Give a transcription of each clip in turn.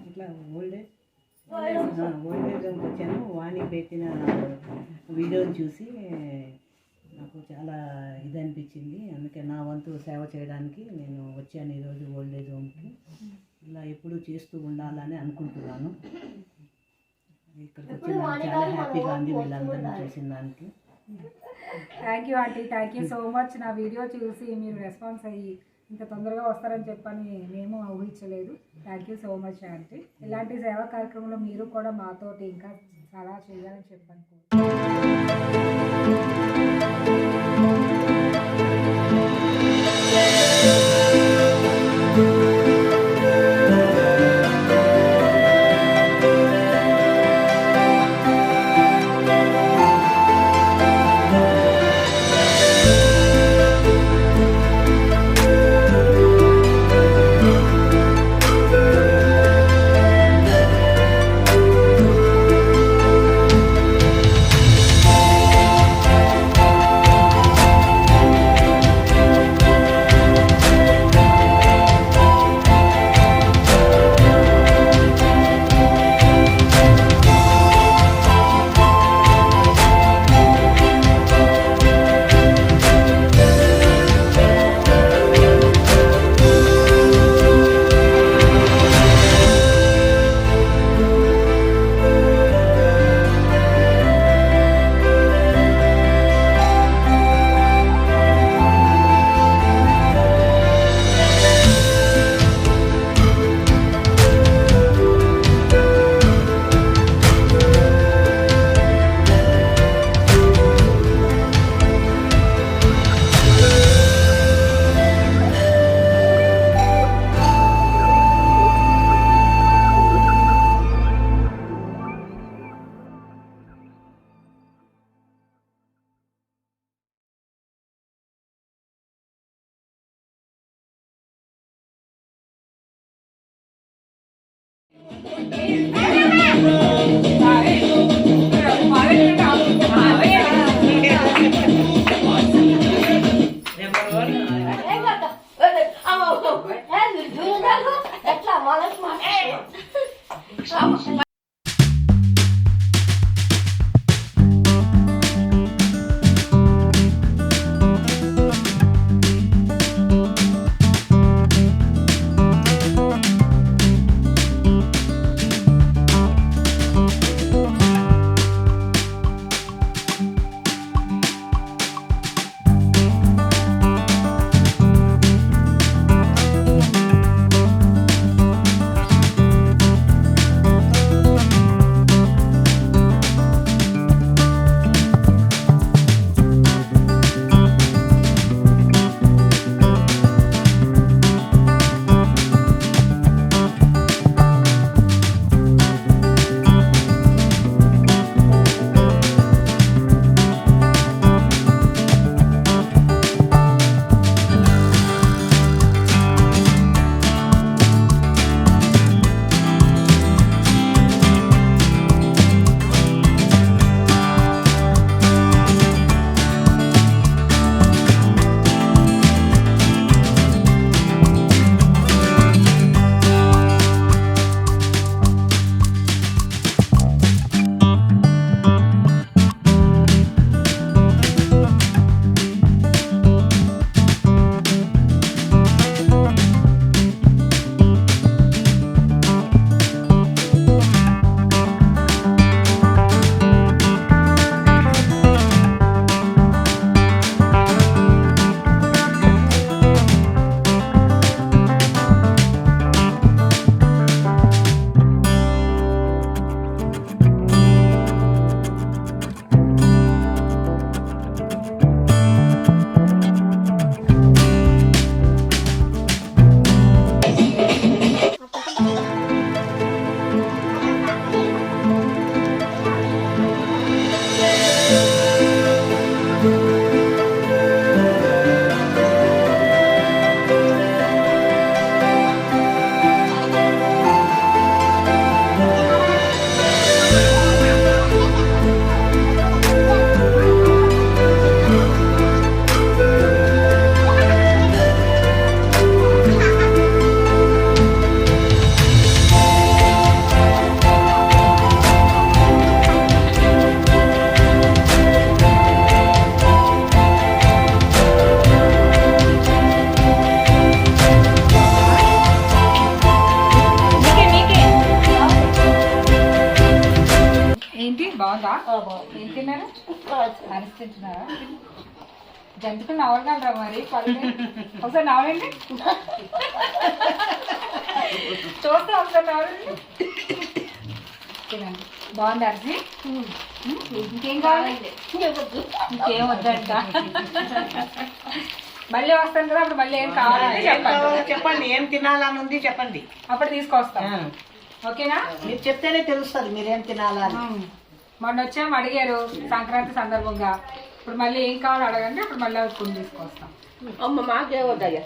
ఇట్లా ఓల్డేజ్ హోమ్కి వచ్చాను. వాణి పెట్టిన వీడియోని చూసి నాకు చాలా ఇది అనిపించింది. అందుకే నా వంతు సేవ చేయడానికి నేను వచ్చాను ఈరోజు ఓల్డేజ్ హోమ్కి. ఇలా ఎప్పుడూ చేస్తూ ఉండాలని అనుకుంటున్నాను. ఇక్కడికి వచ్చి నాకు చాలా హ్యాపీగా ఉంది వీళ్ళందరినీ చూసిన దానికి. Thank you aunty, thank you so much. నా వీడియో చూసి మీరు రెస్పాన్స్ అయ్యి ఇంత తొందరగా వస్తారని చెప్పని మేము ఊహించలేదు. Thank you so much aunty. ఇలాంటి సేవా కార్యక్రమంలో మీరు కూడా మాతోటి ఇంకా చాలా చేయాలని చెప్పాను. బాగుందా? ఏం తిన్నారు? అరిసి తింటున్నారా? జంతుకులు నవ్వగలరా మరి? పళ్ళు ఒకసారి నవ్వండి, చూస్తే ఒకసారి నవ్వండి. తినండి. బాగుంది అరిసి? ఇంకేం కావాలి? ఇంకేం వద్దంట. మళ్ళీ వస్తాను కదా, అప్పుడు మళ్ళీ ఏం కావాలంటే చెప్పండి. చెప్పండి, ఏం తినాలని ఉంది చెప్పండి, అప్పుడు తీసుకొస్తాం. ఓకేనా? మీరు చెప్తేనే తెలుస్తుంది మీరేం తినాలని. మొన్న వచ్చాము, అడిగారు సంక్రాంతి సందర్భంగా. ఇప్పుడు మళ్ళీ ఏం కావాలో అడగండి, అప్పుడు మళ్ళీ కొన్ని తీసుకొస్తాం. అమ్మ మాకే వద్దయ్యా.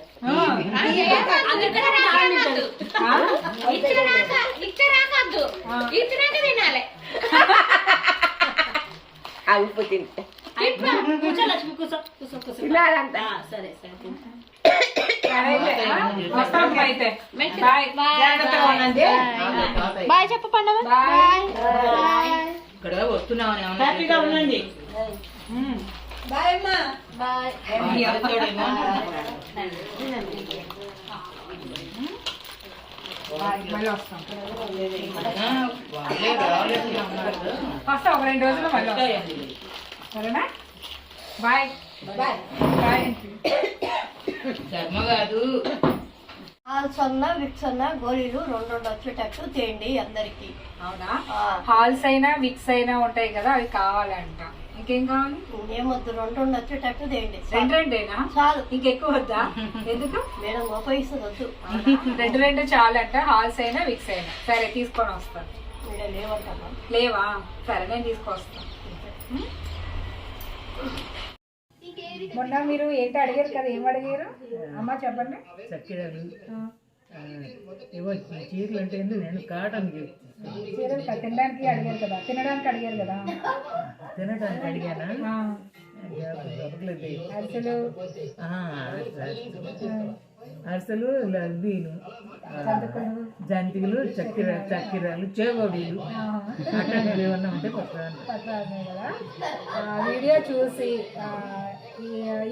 అయిపోతుంది తినాలంట. సరే వస్తాం అయితే. బాయ్. బాయ్ చెప్ప పండవ. బాయ్. ఇక్కడ వస్తున్నామని హ్యాపీగా ఉండండి. బాయ్ అమ్మా. బాయ్. మళ్ళీ వస్తాం. వస్తాం ఒక 2 రోజుల్లో మళ్ళీ వస్తాం. సరేనా? బాయ్. బాయ్. బాయ్. ధర్మ కాదు, ఆల్సన్న విక్సన్న గోళీలు 2 వచ్చేటట్టు తేండి అందరికి. అవునా? హాల్స్ అయినా విక్స్ అయినా ఉంటాయి కదా, అవి కావాలంట. ఇంకేం కావాలి? ఏమొద్దు, 2 వచ్చేటట్టు తేండి. 2 చాలు. ఇంకెక్కువ వద్దా? ఎందుకు మేడం ఉపయోగిస్తుంది వద్దు. 2 చాలంట, హాల్స్ అయినా విక్స్ అయినా. సరే తీసుకొని వస్తాను. మీరు లేవంటారా? లేవా? సరే నేను తీసుకొస్తాను. మొన్న మీరు ఏంటి అడిగారు కదా, ఏం అడిగారు అమ్మ చెప్పండి. చక్కెరలు ఏవో చీరలు అంటే నేను కాటన్ చీరలు తినడానికి అడిగారు కదా, తినడానికి అడిగారు కదా. తినడానికి అడిగానా? అరిసెలు, అరిసెలు, లడ్డీలు, జంతికలు, చక్కెరలు, చేగోడీలు అట్లాంటివి ఏమన్నా ఉంటే పట్టాలి కదా. వీడియో చూసి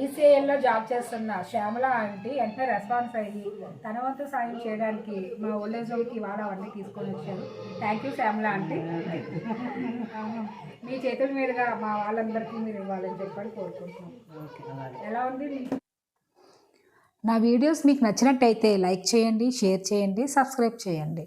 ఈసీఐఎల్లో జాబ్ చేస్తున్న శ్యామల ఆంటీ వెంటనే రెస్పాన్స్ అయ్యి తన వంతు సాయం చేయడానికి మా ఓల్డేజ్ హోమ్కి ఇవాళ అవన్నీ తీసుకొని వచ్చారు. Thank you Shyamala aunty. మీ చేతుల మీదుగా మా వాళ్ళందరికీ మీరు ఇవ్వాలని చెప్పని కోరుకుంటున్నాం. ఎలా ఉంది? నా వీడియోస్ మీకు నచ్చినట్టయితే లైక్ చేయండి, షేర్ చేయండి, సబ్స్క్రైబ్ చేయండి.